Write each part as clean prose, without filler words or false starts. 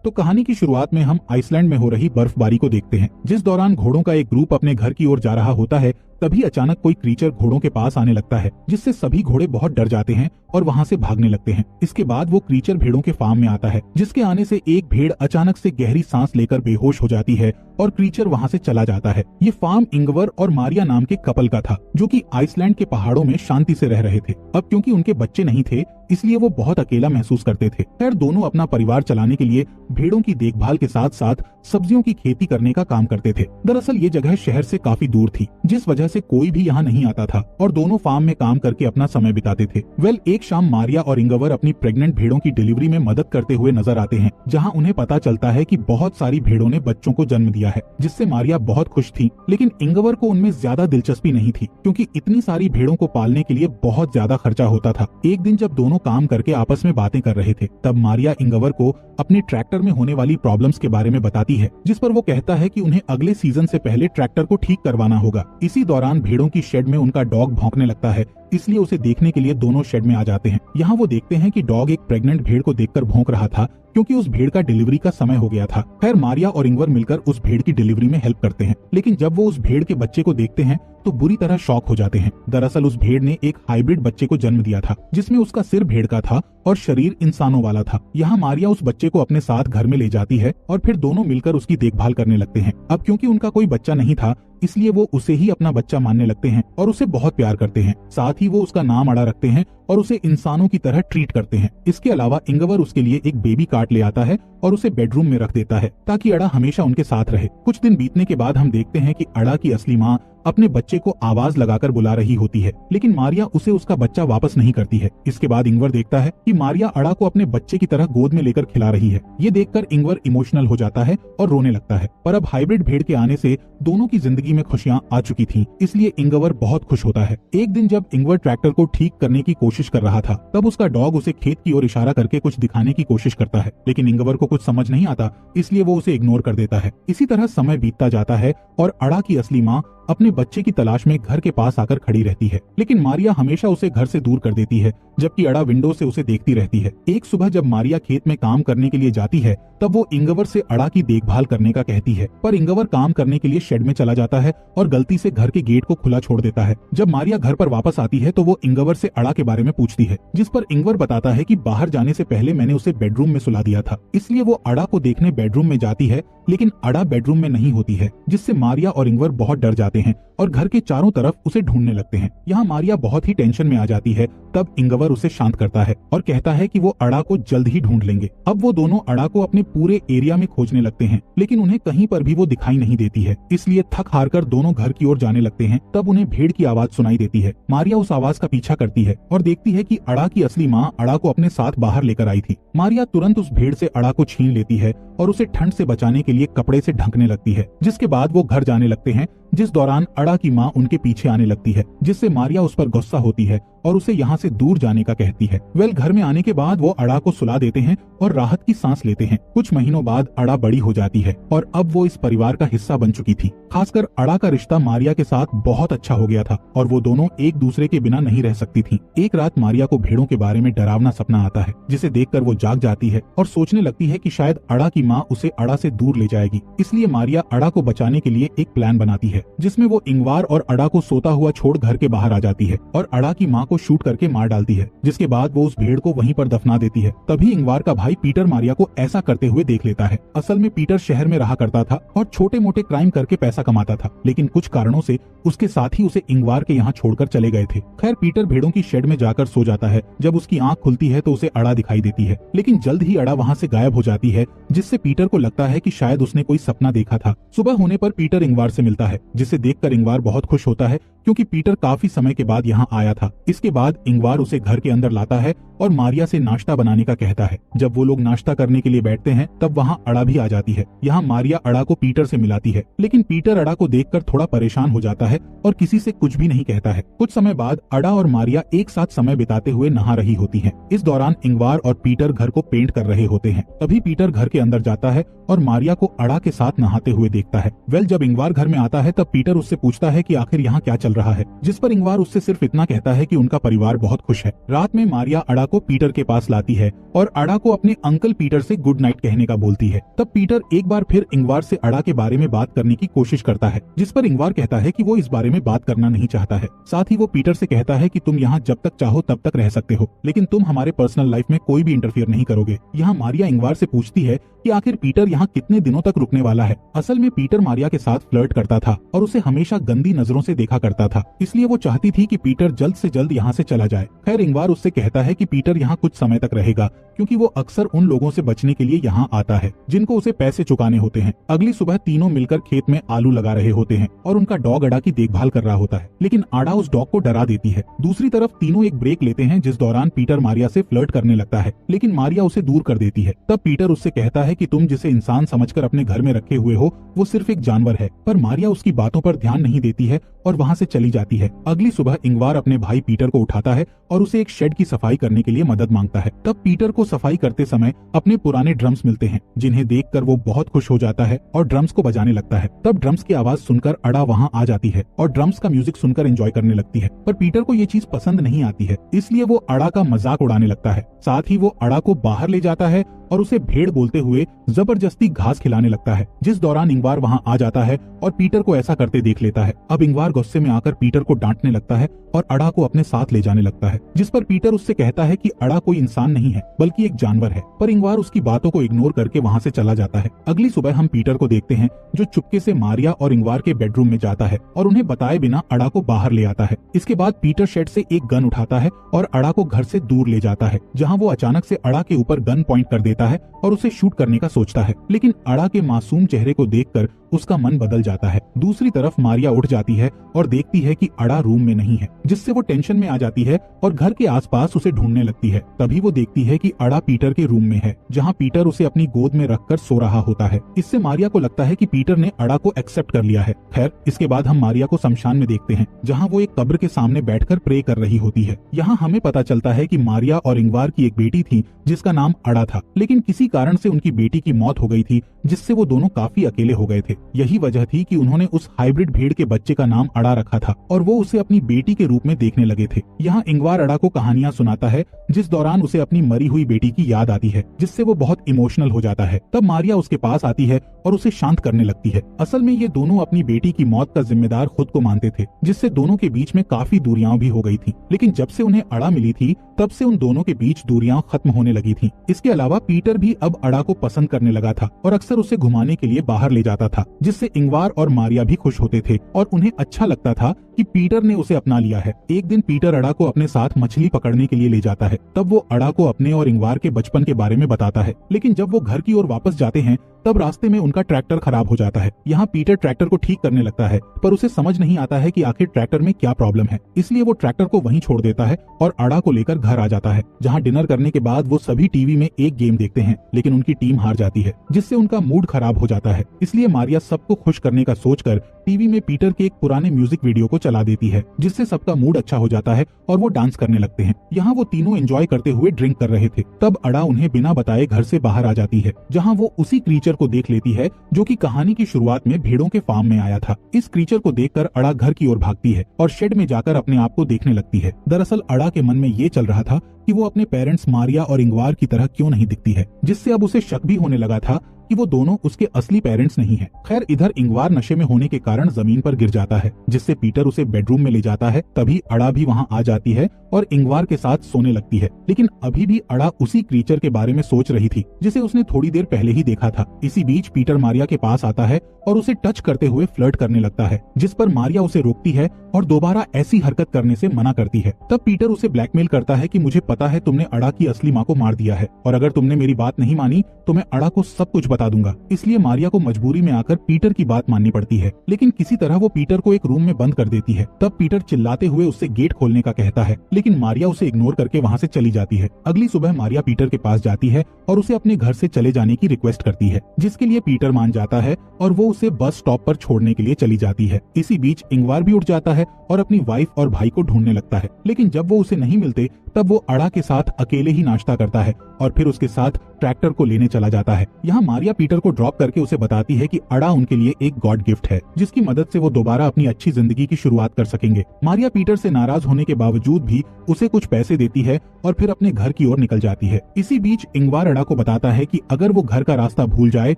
तो कहानी की शुरुआत में हम आइसलैंड में हो रही बर्फबारी को देखते हैं, जिस दौरान घोड़ों का एक ग्रुप अपने घर की ओर जा रहा होता है। तभी अचानक कोई क्रीचर घोड़ों के पास आने लगता है, जिससे सभी घोड़े बहुत डर जाते हैं और वहाँ से भागने लगते हैं। इसके बाद वो क्रीचर भेड़ों के फार्म में आता है, जिसके आने से एक भेड़ अचानक से गहरी सांस लेकर बेहोश हो जाती है और क्रीचर वहाँ से चला जाता है। ये फार्म इंगवर और मारिया नाम के कपल का था, जो कि आइसलैंड के पहाड़ों में शांति से रह रहे थे। अब क्योंकि उनके बच्चे नहीं थे, इसलिए वो बहुत अकेला महसूस करते थे। खैर, दोनों अपना परिवार चलाने के लिए भेड़ों की देखभाल के साथ साथ सब्जियों की खेती करने का काम करते थे। दरअसल ये जगह शहर से काफी दूर थी, जिस वजह से कोई भी यहाँ नहीं आता था और दोनों फार्म में काम करके अपना समय बिताते थे। एक शाम मारिया और इंगवर अपनी प्रेग्नेंट भेड़ों की डिलीवरी में मदद करते हुए नजर आते हैं, जहाँ उन्हें पता चलता है कि बहुत सारी भेड़ों ने बच्चों को जन्म दिया है, जिससे मारिया बहुत खुश थी। लेकिन इंगवर को उनमें ज्यादा दिलचस्पी नहीं थी, क्योंकि इतनी सारी भेड़ों को पालने के लिए बहुत ज्यादा खर्चा होता था। एक दिन जब दोनों काम करके आपस में बातें कर रहे थे, तब मारिया इंगवर को अपने ट्रैक्टर में होने वाली प्रॉब्लम्स के बारे में बताती है, जिस पर वो कहता है कि उन्हें अगले सीजन से पहले ट्रैक्टर को ठीक करवाना होगा। इसी दौरान भेड़ों की शेड में उनका डॉग भौंकने लगता है, इसलिए उसे देखने के लिए दोनों शेड में आ जाते हैं। यहाँ वो देखते हैं कि डॉग एक प्रेग्नेंट भेड़ को देखकर भौंक रहा था, क्योंकि उस भेड़ का डिलीवरी का समय हो गया था। खैर, मारिया और इंगवर मिलकर उस भेड़ की डिलीवरी में हेल्प करते हैं, लेकिन जब वो उस भेड़ के बच्चे को देखते हैं तो बुरी तरह शॉक हो जाते हैं। दरअसल उस भेड़ ने एक हाइब्रिड बच्चे को जन्म दिया था, जिसमें उसका सिर भेड़ का था और शरीर इंसानों वाला था। यहाँ मारिया उस बच्चे को अपने साथ घर में ले जाती है और फिर दोनों मिलकर उसकी देखभाल करने लगते हैं। अब क्योंकि उनका कोई बच्चा नहीं था, इसलिए वो उसे ही अपना बच्चा मानने लगते हैं और उसे बहुत प्यार करते हैं। साथ ही वो उसका नाम अड़ा रखते हैं और उसे इंसानों की तरह ट्रीट करते हैं। इसके अलावा इंगवर उसके लिए एक बेबी कार्ट ले आता है और उसे बेडरूम में रख देता है, ताकि अड़ा हमेशा उनके साथ रहे। कुछ दिन बीतने के बाद हम देखते हैं कि अड़ा की असली माँ अपने बच्चे को आवाज लगाकर बुला रही होती है, लेकिन मारिया उसे उसका बच्चा वापस नहीं करती है। इसके बाद इंगवर देखता है कि मारिया अड़ा को अपने बच्चे की तरह गोद में लेकर खिला रही है। ये देखकर इंगवर इमोशनल हो जाता है और रोने लगता है। पर अब हाइब्रिड भेड़ के आने से दोनों की जिंदगी में खुशियाँ आ चुकी थी, इसलिए इंगवर बहुत खुश होता है। एक दिन जब इंगवर ट्रैक्टर को ठीक करने की कोशिश कर रहा था, तब उसका डॉग उसे खेत की ओर इशारा करके कुछ दिखाने की कोशिश करता है, लेकिन इंगवर को कुछ समझ नहीं आता, इसलिए वो उसे इग्नोर कर देता है। इसी तरह समय बीतता जाता है और अड़ा की असली माँ अपने बच्चे की तलाश में घर के पास आकर खड़ी रहती है, लेकिन मारिया हमेशा उसे घर से दूर कर देती है, जबकि अड़ा विंडो से उसे देखती रहती है। एक सुबह जब मारिया खेत में काम करने के लिए जाती है, तब वो इंगवर से अड़ा की देखभाल करने का कहती है, पर इंगवर काम करने के लिए शेड में चला जाता है और गलती से घर के गेट को खुला छोड़ देता है। जब मारिया घर पर वापस आती है तो वो इंगवर से अड़ा के बारे में पूछती है, जिस पर इंगवर बताता है कि बाहर जाने से पहले मैंने उसे बेडरूम में सुला दिया था। इसलिए वो अड़ा को देखने बेडरूम में जाती है, लेकिन अड़ा बेडरूम में नहीं होती है, जिससे मारिया और इंगवर बहुत डर जाते हैं और घर के चारों तरफ उसे ढूंढने लगते हैं। यहाँ मारिया बहुत ही टेंशन में आ जाती है। तब इंगवर उसे शांत करता है और कहता है कि वो अड़ा को जल्द ही ढूंढ लेंगे। अब वो दोनों अड़ा को अपने पूरे एरिया में खोजने लगते हैं, लेकिन उन्हें कहीं पर भी वो दिखाई नहीं देती है। इसलिए थक हार कर दोनों घर की ओर जाने लगते हैं। तब उन्हें भेड़ की आवाज सुनाई देती है। मारिया उस आवाज का पीछा करती है और देखती है कि अड़ा की असली माँ अड़ा को अपने साथ बाहर लेकर आई थी। मारिया तुरंत उस भेड़ से अड़ा को छीन लेती है और उसे ठंड से बचाने के लिए कपड़े से ढकने लगती है, जिसके बाद वो घर जाने लगते हैं, जिस दौरान अड़ा की माँ उनके पीछे आने लगती है, जिससे मारिया उस पर गुस्सा होती है और उसे यहाँ से दूर जाने का कहती है। घर में आने के बाद वो अड़ा को सुला देते हैं और राहत की सांस लेते हैं। कुछ महीनों बाद अड़ा बड़ी हो जाती है और अब वो इस परिवार का हिस्सा बन चुकी थी। खासकर अड़ा का रिश्ता मारिया के साथ बहुत अच्छा हो गया था और वो दोनों एक दूसरे के बिना नहीं रह सकती थी। एक रात मारिया को भेड़ों के बारे में डरावना सपना आता है, जिसे देखकर वो जाग जाती है और सोचने लगती है कि शायद अड़ा की माँ उसे अड़ा से दूर ले जाएगी। इसलिए मारिया अड़ा को बचाने के लिए एक प्लान बनाती है, जिसमें वो इंगवार और अड़ा को सोता हुआ छोड़ घर के बाहर आ जाती है और अड़ा की माँ को शूट करके मार डालती है, जिसके बाद वो उस भेड़ को वहीं पर दफना देती है। तभी इंगवार का भाई पीटर मारिया को ऐसा करते हुए देख लेता है। असल में पीटर शहर में रहा करता था और छोटे मोटे क्राइम करके पैसा कमाता था, लेकिन कुछ कारणों से उसके साथी उसे इंगवार के यहाँ छोड़कर चले गए थे। खैर, पीटर भेड़ों की शेड में जाकर सो जाता है। जब उसकी आंख खुलती है तो उसे अड़ा दिखाई देती है, लेकिन जल्द ही अड़ा वहाँ से गायब हो जाती है, जिससे पीटर को लगता है कि शायद उसने कोई सपना देखा था। सुबह होने पर पीटर इंगवार से मिलता है, जिसे देखकर इंगवार बहुत खुश होता है, क्योंकि पीटर काफी समय के बाद यहाँ आया था। इसके बाद इंगवार उसे घर के अंदर लाता है और मारिया से नाश्ता बनाने का कहता है। जब वो लोग नाश्ता करने के लिए बैठते हैं, तब वहाँ अड़ा भी आ जाती है। यहाँ मारिया अड़ा को पीटर से मिलाती है, लेकिन पीटर अड़ा को देखकर थोड़ा परेशान हो जाता है और किसी से कुछ भी नहीं कहता है। कुछ समय बाद अड़ा और मारिया एक साथ समय बिताते हुए नहा रही होती हैं। इस दौरान इंगवार और पीटर घर को पेंट कर रहे होते हैं। तभी पीटर घर के अंदर जाता है और मारिया को अड़ा के साथ नहाते हुए देखता है। जब इंगवार घर में आता है, तब पीटर उससे पूछता है कि आखिर यहाँ क्या चल रहा है, जिस पर इंगवार उससे सिर्फ इतना कहता है कि उनका परिवार बहुत खुश है। रात में मारिया अडा को पीटर के पास लाती है और अडा को अपने अंकल पीटर से गुड नाइट कहने का बोलती है। तब पीटर एक बार फिर इंगवार से अडा के बारे में बात करने की कोशिश करता है, जिस पर इंगवार कहता है कि वो इस बारे में बात करना नहीं चाहता है। साथ ही वो पीटर से कहता है कि तुम यहाँ जब तक चाहो तब तक रह सकते हो, लेकिन तुम हमारे पर्सनल लाइफ में कोई भी इंटरफियर नहीं करोगे। यहाँ मारिया इंगवार से पूछती है कि आखिर पीटर यहाँ कितने दिनों तक रुकने वाला है। असल में पीटर मारिया के साथ फ्लर्ट करता था और उसे हमेशा गंदी नजरों से देखा करता था, इसलिए वो चाहती थी कि पीटर जल्द से जल्द यहाँ से चला जाए। खैर इंगवार उससे कहता है कि पीटर यहाँ कुछ समय तक रहेगा, क्योंकि वो अक्सर उन लोगों से बचने के लिए यहाँ आता है जिनको उसे पैसे चुकाने होते हैं। अगली सुबह तीनों मिलकर खेत में आलू लगा रहे होते हैं और उनका डॉग अडा की देखभाल कर रहा होता है, लेकिन अडा उस डॉग को डरा देती है। दूसरी तरफ तीनों एक ब्रेक लेते हैं, जिस दौरान पीटर मारिया से फ्लर्ट करने लगता है, लेकिन मारिया उसे दूर कर देती है। तब पीटर उससे कहता है कि तुम जिसे इंसान समझकर अपने घर में रखे हुए हो वो सिर्फ एक जानवर है, पर मारिया उसकी बातों पर ध्यान नहीं देती है और वहाँ से चली जाती है। अगली सुबह इंगवार अपने भाई पीटर को उठाता है और उसे एक शेड की सफाई करने के लिए मदद मांगता है। तब पीटर को सफाई करते समय अपने पुराने ड्रम्स मिलते हैं, जिन्हें देखकर वो बहुत खुश हो जाता है और ड्रम्स को बजाने लगता है। तब ड्रम्स की आवाज सुनकर अडा वहाँ आ जाती है और ड्रम्स का म्यूजिक सुनकर एंजॉय करने लगती है, पर पीटर को ये चीज पसंद नहीं आती है, इसलिए वो अडा का मजाक उड़ाने लगता है। साथ ही वो अडा को बाहर ले जाता है और उसे भेड़ बोलते हुए जबरदस्ती घास खिलाने लगता है, जिस दौरान इंगवार वहाँ आ जाता है और पीटर को ऐसा करते देख लेता है। अब इंगवार गुस्से में आकर पीटर को डांटने लगता है और अडा को अपने साथ ले जाने लगता है, जिस पर पीटर उससे कहता है कि अडा कोई इंसान नहीं है बल्कि एक जानवर है, पर इंगवार उसकी बातों को इग्नोर करके वहाँ से चला जाता है। अगली सुबह हम पीटर को देखते हैं जो चुपके से मारिया और इंगवार के बेडरूम में जाता है और उन्हें बताए बिना अडा को बाहर ले आता है। इसके बाद पीटर शेड से एक गन उठाता है और अडा को घर से दूर ले जाता है, जहाँ वो अचानक से अडा के ऊपर गन पॉइंट कर देता है और उसे शूट करने का सोचता है, लेकिन अडा के मासूम चेहरे को देखकर उसका मन बदल जाता है। दूसरी तरफ मारिया उठ जाती है और देखती है कि अडा रूम में नहीं है, जिससे वो टेंशन में आ जाती है और घर के आसपास उसे ढूंढने लगती है। तभी वो देखती है कि अडा पीटर के रूम में है, जहां पीटर उसे अपनी गोद में रखकर सो रहा होता है। इससे मारिया को लगता है कि पीटर ने अडा को एक्सेप्ट कर लिया है। खैर इसके बाद हम मारिया को शमशान में देखते हैं, जहाँ वो एक कब्र के सामने बैठकर प्रे कर रही होती है। यहाँ हमें पता चलता है कि मारिया और इंगवार की एक बेटी थी जिसका नाम अडा था, लेकिन किसी कारण से उनकी बेटी की मौत हो गई थी, जिससे वो दोनों काफी अकेले हो गए थे। यही वजह थी कि उन्होंने उस हाइब्रिड भेड़ के बच्चे का नाम अडा रखा था और वो उसे अपनी बेटी के रूप में देखने लगे थे। यहाँ इंगवार अडा को कहानियां सुनाता है, जिस दौरान उसे अपनी मरी हुई बेटी की याद आती है, जिससे वो बहुत इमोशनल हो जाता है। तब मारिया उसके पास आती है और उसे शांत करने लगती है। असल में ये दोनों अपनी बेटी की मौत का जिम्मेदार खुद को मानते थे, जिससे दोनों के बीच में काफी दूरियां भी हो गई थी, लेकिन जब से उन्हें अडा मिली थी तब से उन दोनों के बीच दूरियां खत्म होने लगी थी। इसके अलावा पीटर भी अब अडा को पसंद करने लगा था और अक्सर उसे घुमाने के लिए बाहर ले जाता था, जिससे इंगवार और मारिया भी खुश होते थे और उन्हें अच्छा लगता था कि पीटर ने उसे अपना लिया है। एक दिन पीटर अडा को अपने साथ मछली पकड़ने के लिए ले जाता है। तब वो अडा को अपने और इंगवार के बचपन के बारे में बताता है, लेकिन जब वो घर की ओर वापस जाते हैं तब रास्ते में उनका ट्रैक्टर खराब हो जाता है। यहाँ पीटर ट्रैक्टर को ठीक करने लगता है, पर उसे समझ नहीं आता है कि आखिर ट्रैक्टर में क्या प्रॉब्लम है, इसलिए वो ट्रैक्टर को वहीं छोड़ देता है और अडा को लेकर घर आ जाता है, जहाँ डिनर करने के बाद वो सभी टीवी में एक गेम देखते हैं, लेकिन उनकी टीम हार जाती है, जिससे उनका मूड खराब हो जाता है। इसलिए मारिया सबको खुश करने का सोचकर टीवी में पीटर के एक पुराने म्यूजिक वीडियो को चला देती है, जिससे सबका मूड अच्छा हो जाता है और वो डांस करने लगते हैं। यहाँ वो तीनों एंजॉय करते हुए ड्रिंक कर रहे थे। तब अडा उन्हें बिना बताए घर से बाहर आ जाती है, जहाँ वो उसी क्रीचर को देख लेती है जो कि कहानी की शुरुआत में भेड़ों के फार्म में आया था। इस क्रीचर को देखकर अडा घर की ओर भागती है और शेड में जाकर अपने आप को देखने लगती है। दरअसल अडा के मन में ये चल रहा था कि वो अपने पेरेंट्स मारिया और इंगवार की तरह क्यों नहीं दिखती है, जिससे अब उसे शक भी होने लगा था कि वो दोनों उसके असली पेरेंट्स नहीं हैं। खैर इधर इंगवार नशे में होने के कारण जमीन पर गिर जाता है, जिससे पीटर उसे बेडरूम में ले जाता है। तभी अडा भी वहाँ आ जाती है और इंगवार के साथ सोने लगती है, लेकिन अभी भी अडा उसी क्रीचर के बारे में सोच रही थी जिसे उसने थोड़ी देर पहले ही देखा था। इसी बीच पीटर मारिया के पास आता है और उसे टच करते हुए फ्लर्ट करने लगता है, जिस पर मारिया उसे रोकती है और दोबारा ऐसी हरकत करने से मना करती है। तब पीटर उसे ब्लैकमेल करता है कि मुझे पता है तुमने अडा की असली माँ को मार दिया है और अगर तुमने मेरी बात नहीं मानी तो मैं अडा को सब कुछ बता दूंगा। इसलिए मारिया को मजबूरी में आकर पीटर की बात माननी पड़ती है, लेकिन किसी तरह वो पीटर को एक रूम में बंद कर देती है। तब पीटर चिल्लाते हुए उससे गेट खोलने का कहता है, लेकिन मारिया उसे इग्नोर करके वहाँ से चली जाती है। अगली सुबह मारिया पीटर के पास जाती है और उसे अपने घर से चले जाने की रिक्वेस्ट करती है, जिसके लिए पीटर मान जाता है और वो उसे बस स्टॉप पर छोड़ने के लिए चली जाती है। इसी बीच इंगवार भी उठ जाता है और अपनी वाइफ और भाई को ढूंढने लगता है, लेकिन जब वो उसे नहीं मिलते तब वो अडा के साथ अकेले ही नाश्ता करता है और फिर उसके साथ ट्रैक्टर को लेने चला जाता है। यहाँ मारिया मारिया पीटर को ड्रॉप करके उसे बताती है कि अड़ा उनके लिए एक गॉड गिफ्ट है, जिसकी मदद से वो दोबारा अपनी अच्छी जिंदगी की शुरुआत कर सकेंगे। मारिया पीटर से नाराज होने के बावजूद भी उसे कुछ पैसे देती है और फिर अपने घर की ओर निकल जाती है। इसी बीच इंगवार अड़ा को बताता है कि अगर वो घर का रास्ता भूल जाए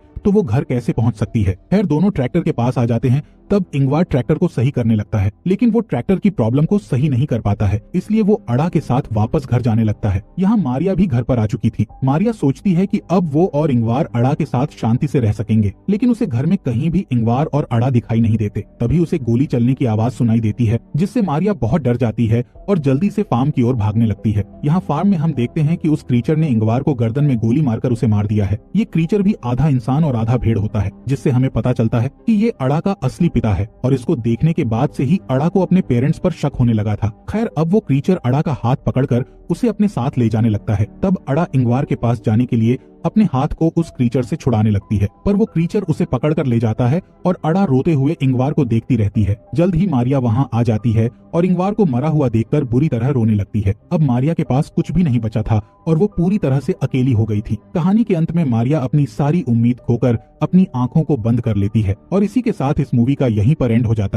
तो वो घर कैसे पहुंच सकती है। खैर दोनों ट्रैक्टर के पास आ जाते हैं। तब इंगवार ट्रैक्टर को सही करने लगता है, लेकिन वो ट्रैक्टर की प्रॉब्लम को सही नहीं कर पाता है, इसलिए वो अड़ा के साथ वापस घर जाने लगता है। यहाँ मारिया भी घर पर आ चुकी थी। मारिया सोचती है कि अब वो और इंगवार अड़ा के साथ शांति से रह सकेंगे, लेकिन उसे घर में कहीं भी इंगवार और अड़ा दिखाई नहीं देते। तभी उसे गोली चलने की आवाज सुनाई देती है, जिससे मारिया बहुत डर जाती है और जल्दी से फार्म की ओर भागने लगती है। यहाँ फार्म में हम देखते हैं कि उस क्रीचर ने इंगवार को गर्दन में गोली मारकर उसे मार दिया है। ये क्रीचर भी आधा इंसान और आधा भेड़ होता है, जिससे हमें पता चलता है कि ये अड़ा का असली पिता है और इसको देखने के बाद से ही अड़ा को अपने पेरेंट्स पर शक होने लगा था। खैर अब वो क्रीचर अड़ा का हाथ पकड़कर उसे अपने साथ ले जाने लगता है। तब अड़ा इंगवार के पास जाने के लिए अपने हाथ को उस क्रीचर से छुड़ाने लगती है, पर वो क्रीचर उसे पकड़कर ले जाता है और अड़ा रोते हुए इंगवार को देखती रहती है। जल्द ही मारिया वहाँ आ जाती है और इंगवार को मरा हुआ देखकर बुरी तरह रोने लगती है। अब मारिया के पास कुछ भी नहीं बचा था और वो पूरी तरह से अकेली हो गई थी। कहानी के अंत में मारिया अपनी सारी उम्मीद खोकर अपनी आंखों को बंद कर लेती है और इसी के साथ इस मूवी का यहीं पर एंड हो जाता है।